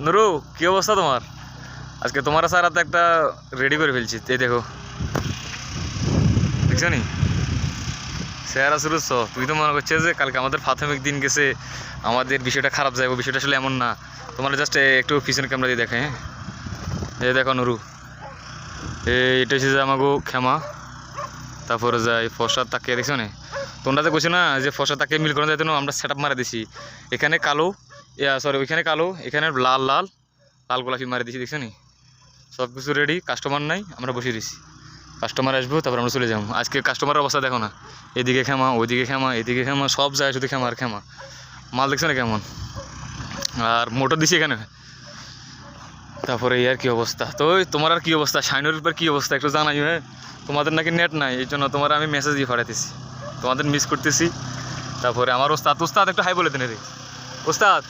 নুরু কি অবস্থা তোমার? আজকে তোমার স্যার হাতে একটা রেডি করে ফেলছি, এই দেখো, দেখছো নি? স্যার আসলে তুই তো মনে করছে যে কালকে আমাদের প্রাথমিক দিন গেছে, আমাদের বিষয়টা খারাপ যাবে, বিষয়টা আসলে এমন না। তোমার জাস্ট একটু পিছনে ক্যামেরা দিয়ে দেখে, হ্যাঁ এই দেখো নুরু, এটা হচ্ছে যে আমাকে ক্ষমা, তারপরে যাই ফসা তাকে দেখছো নি? তোমরা তো কইছো না যে ফসা তাকে মিল করে যাইতো না, আমরা সেট আপ মারা দিছি। এখানে কালো, সরি ওইখানে কালো, এখানে লাল লাল লাল গোলাপি মারি দিছি, দেখছো নি? সব কিছু রেডি, কাস্টমার নাই, আমরা বসে দিছি। কাস্টমার আসবো, তারপর আমরা চলে যাবো। আজকে কাস্টমারের অবস্থা দেখো না, এদিকে খেমা, ওইদিকে খেমা, এদিকে খেমা, সব জায়গায় শুধু খেমা আর খেমা। মাল দেখছো না কেমন? আর মোটর দিছি এখানে। তারপরে এই আর কি অবস্থা। তো তোমার আর কি অবস্থা, শাইনের উপর কি অবস্থা একটু জানাই। হ্যাঁ, তোমাদের নাকি নেট নাই, এই জন্য তোমার আমি মেসেজ দিয়ে পাঠাতেছি, তোমাদের মিস করতেছি। তারপরে আমার ওস্তাদ একটু হাই বলে দেন রে ওস্তাদ।